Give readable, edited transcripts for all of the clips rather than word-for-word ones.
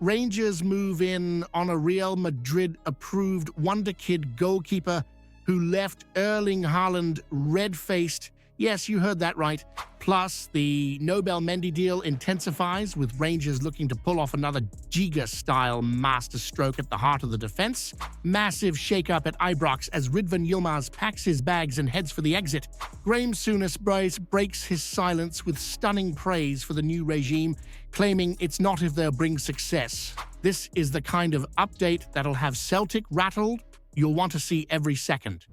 Rangers move in on a Real Madrid-approved wonder kid goalkeeper who left Erling Haaland red-faced. Yes, you heard that right. Plus, the Nobel Mendy deal intensifies, with Rangers looking to pull off another Giga-style masterstroke at the heart of the defense. Massive shake-up at Ibrox as Ridvan Yilmaz packs his bags and heads for the exit. Graeme Souness breaks his silence with stunning praise for the new regime, claiming it's not if they'll bring success. This is the kind of update that'll have Celtic rattled. You'll want to see every second.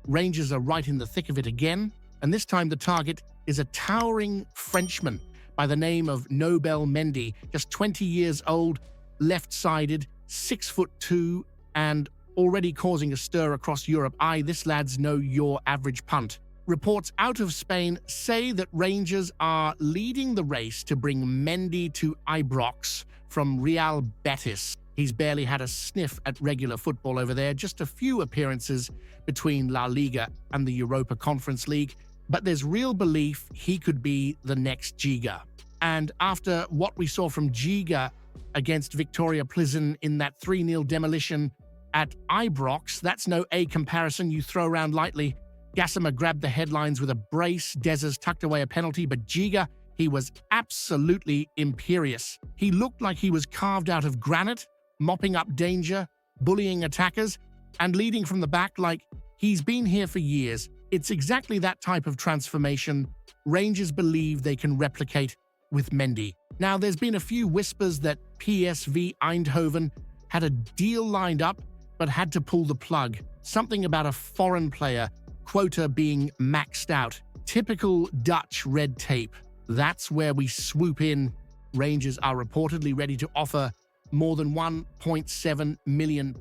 Rangers are right in the thick of it again, and this time the target is a towering Frenchman by the name of Nobel Mendy, just 20 years old, left-sided, 6'2", and already causing a stir across Europe. Aye, this lad's no your average punt. Reports out of Spain say that Rangers are leading the race to bring Mendy to Ibrox from Real Betis. He's barely had a sniff at regular football over there, just a few appearances between La Liga and the Europa Conference League, but there's real belief he could be the next Giga. And after what we saw from Giga against Victoria Plzen in that 3-0 demolition at Ibrox, that's no A comparison you throw around lightly. Gassama grabbed the headlines with a brace, Dezers tucked away a penalty, but Giga, he was absolutely imperious. He looked like he was carved out of granite, mopping up danger, bullying attackers, and leading from the back like he's been here for years. It's exactly that type of transformation Rangers believe they can replicate with Mendy. Now, there's been a few whispers that PSV Eindhoven had a deal lined up but had to pull the plug. Something about a foreign player, quota being maxed out. Typical Dutch red tape. That's where we swoop in. Rangers are reportedly ready to offer more than £1.7 million,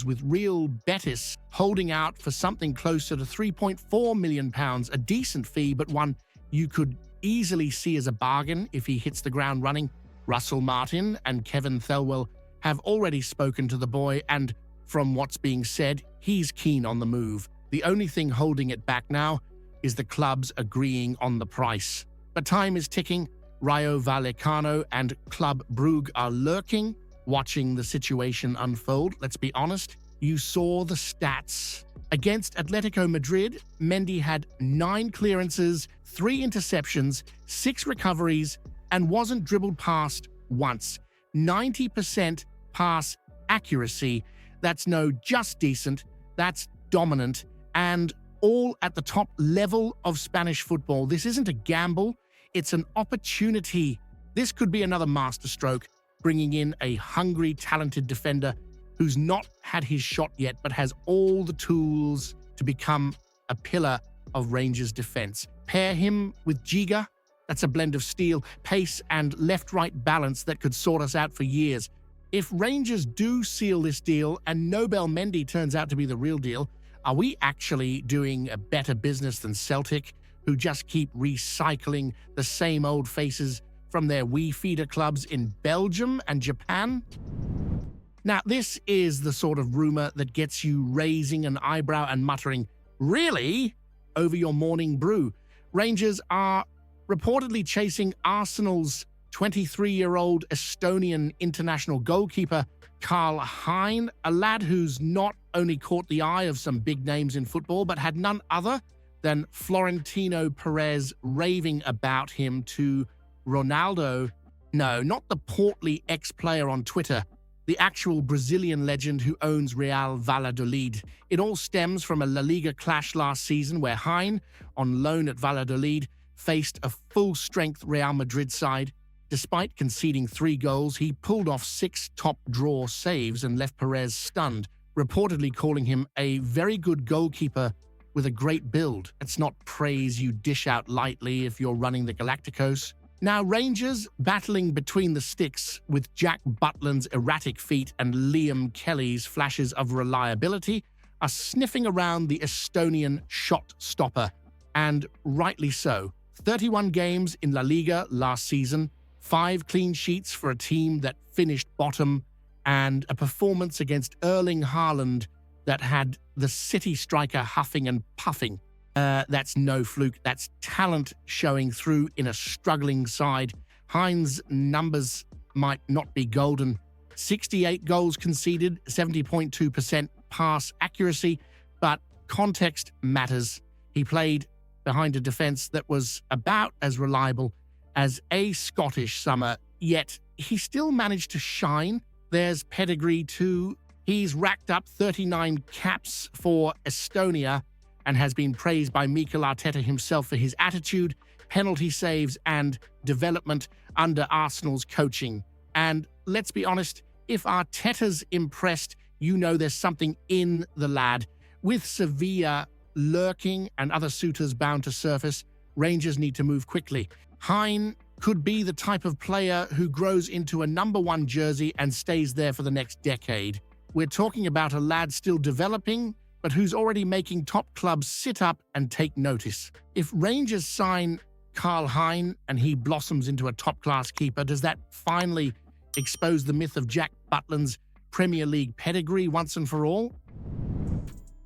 with Real Betis holding out for something closer to £3.4 million, a decent fee, but one you could easily see as a bargain if he hits the ground running. Russell Martin and Kevin Thelwell have already spoken to the boy, and from what's being said, he's keen on the move. The only thing holding it back now is the clubs agreeing on the price. But time is ticking. Rayo Vallecano and Club Brugge are lurking, watching the situation unfold. Let's be honest, you saw the stats. Against Atletico Madrid, Mendy had 9 clearances, 3 interceptions, 6 recoveries, and wasn't dribbled past once. 90% pass accuracy. That's no just decent, that's dominant, and all at the top level of Spanish football. This isn't a gamble, it's an opportunity. This could be another masterstroke, bringing in a hungry, talented defender who's not had his shot yet, but has all the tools to become a pillar of Rangers' defense. Pair him with Giga, that's a blend of steel, pace, and left-right balance that could sort us out for years. If Rangers do seal this deal and Nobel Mendy turns out to be the real deal, are we actually doing a better business than Celtic, who just keep recycling the same old faces from their feeder clubs in Belgium and Japan? Now, this is the sort of rumor that gets you raising an eyebrow and muttering, "Really?" over your morning brew. Rangers are reportedly chasing Arsenal's 23-year-old Estonian international goalkeeper Carl Hein, a lad who's not only caught the eye of some big names in football, but had none other than Florentino Perez raving about him to Ronaldo. No, not the portly ex-player on Twitter, the actual Brazilian legend who owns Real Valladolid. It all stems from a La Liga clash last season where Hein, on loan at Valladolid, faced a full-strength Real Madrid side. Despite conceding 3 goals, he pulled off 6 top-draw saves and left Perez stunned, reportedly calling him a very good goalkeeper with a great build. It's not praise you dish out lightly if you're running the Galacticos. Now, Rangers, battling between the sticks with Jack Butland's erratic feet and Liam Kelly's flashes of reliability, are sniffing around the Estonian shot stopper, and rightly so. 31 games in La Liga last season, 5 clean sheets for a team that finished bottom, and a performance against Erling Haaland that had the City striker huffing and puffing. That's no fluke. That's talent showing through in a struggling side. Hein's numbers might not be golden. 68 goals conceded, 70.2% pass accuracy, but context matters. He played behind a defense that was about as reliable as a Scottish summer, yet he still managed to shine. There's pedigree too. He's racked up 39 caps for Estonia and has been praised by Mikel Arteta himself for his attitude, penalty saves, and development under Arsenal's coaching. And let's be honest, if Arteta's impressed, you know there's something in the lad. With Sevilla lurking and other suitors bound to surface, Rangers need to move quickly. Hein could be the type of player who grows into a #1 jersey and stays there for the next decade. We're talking about a lad still developing, but who's already making top clubs sit up and take notice. If Rangers sign Carl Hein and he blossoms into a top-class keeper, does that finally expose the myth of Jack Butland's Premier League pedigree once and for all?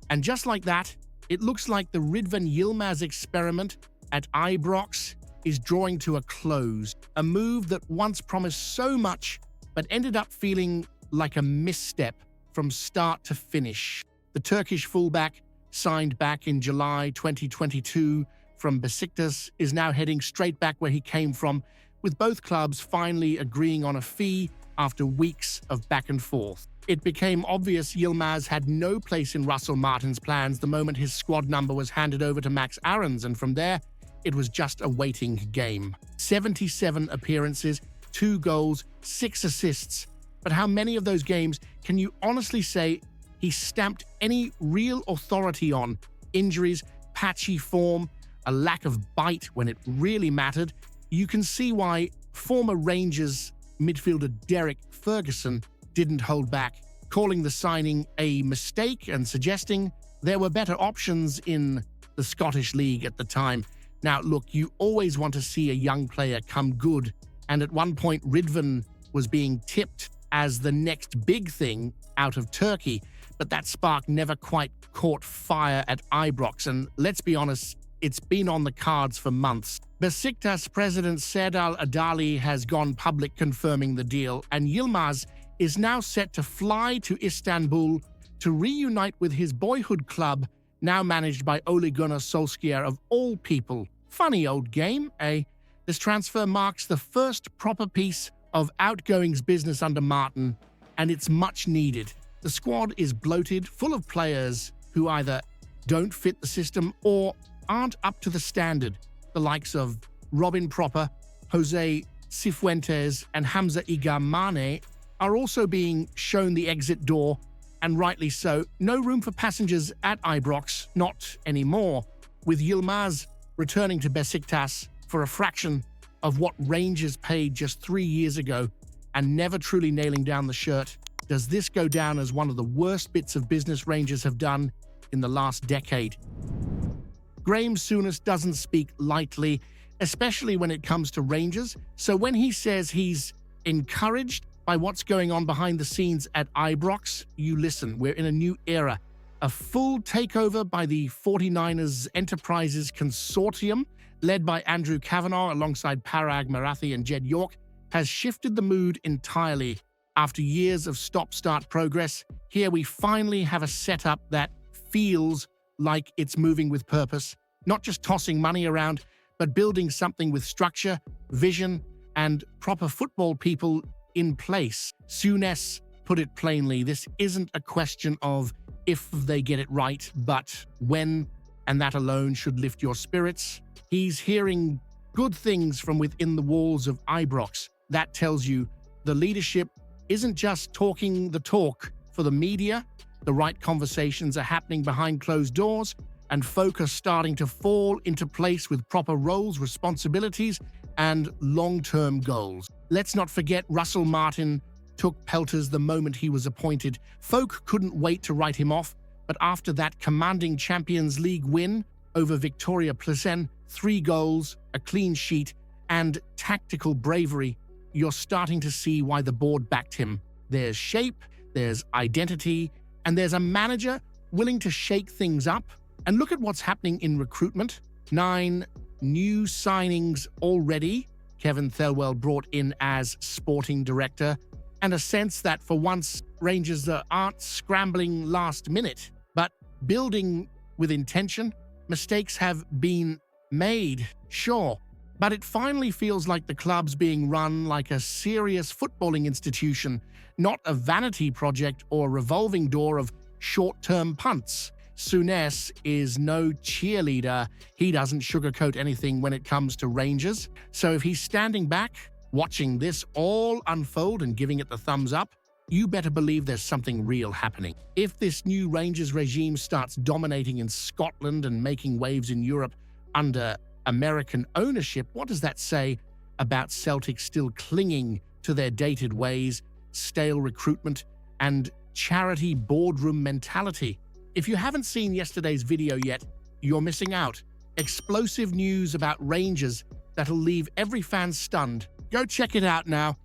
And just like that, it looks like the Ridvan Yilmaz experiment at Ibrox is drawing to a close. A move that once promised so much, but ended up feeling like a misstep from start to finish. The Turkish fullback, signed back in July 2022 from Besiktas, is now heading straight back where he came from, with both clubs finally agreeing on a fee after weeks of back and forth. It became obvious Yilmaz had no place in Russell Martin's plans the moment his squad number was handed over to Max Aarons, and from there, it was just a waiting game. 77 appearances, 2 goals, 6 assists. But how many of those games can you honestly say he stamped any real authority on? Injuries, patchy form, a lack of bite when it really mattered. You can see why former Rangers midfielder Derek Ferguson didn't hold back, calling the signing a mistake and suggesting there were better options in the Scottish League at the time. Now, look, you always want to see a young player come good, and at one point Ridvan was being tipped as the next big thing out of Turkey, but that spark never quite caught fire at Ibrox, and let's be honest, it's been on the cards for months. Besiktas president Serdal Adali has gone public confirming the deal, and Yilmaz is now set to fly to Istanbul to reunite with his boyhood club, now managed by Ole Gunnar Solskjaer of all people. Funny old game, eh? This transfer marks the first proper piece of outgoings business under Martin, and it's much needed. The squad is bloated, full of players who either don't fit the system or aren't up to the standard. The likes of Robin Proper, Jose Cifuentes, and Hamza Igamane are also being shown the exit door, and rightly so. No room for passengers at Ibrox, not anymore. With Yilmaz returning to Besiktas for a fraction of what Rangers paid just 3 years ago and never truly nailing down the shirt, does this go down as one of the worst bits of business Rangers have done in the last decade? Graeme Souness doesn't speak lightly, especially when it comes to Rangers, so when he says he's encouraged by what's going on behind the scenes at Ibrox, you listen. We're in a new era. A full takeover by the 49ers Enterprises Consortium, led by Andrew Kavanagh alongside Parag Marathi and Jed York, has shifted the mood entirely. After years of stop-start progress, here we finally have a setup that feels like it's moving with purpose, not just tossing money around, but building something with structure, vision, and proper football people in place. Souness put it plainly, this isn't a question of if they get it right, but when, and that alone should lift your spirits. He's hearing good things from within the walls of Ibrox. That tells you the leadership isn't just talking the talk for the media. The right conversations are happening behind closed doors, and folk are starting to fall into place with proper roles, responsibilities, and long-term goals. Let's not forget Russell Martin took pelters the moment he was appointed. Folk couldn't wait to write him off, but after that commanding Champions League win over Victoria Plzen, 3 goals, a clean sheet, and tactical bravery, you're starting to see why the board backed him. There's shape, there's identity, and there's a manager willing to shake things up. And look at what's happening in recruitment. 9 new signings already. Kevin Thelwell brought in as sporting director, and a sense that for once Rangers aren't scrambling last minute, but building with intention. Mistakes have been made, sure, but it finally feels like the club's being run like a serious footballing institution, not a vanity project or revolving door of short-term punts. Souness is no cheerleader. He doesn't sugarcoat anything when it comes to Rangers. So if he's standing back, watching this all unfold and giving it the thumbs up, you better believe there's something real happening. If this new Rangers regime starts dominating in Scotland and making waves in Europe under American ownership, what does that say about Celtic still clinging to their dated ways, stale recruitment, and charity boardroom mentality? If you haven't seen yesterday's video yet, you're missing out. Explosive news about Rangers that'll leave every fan stunned. Go check it out now.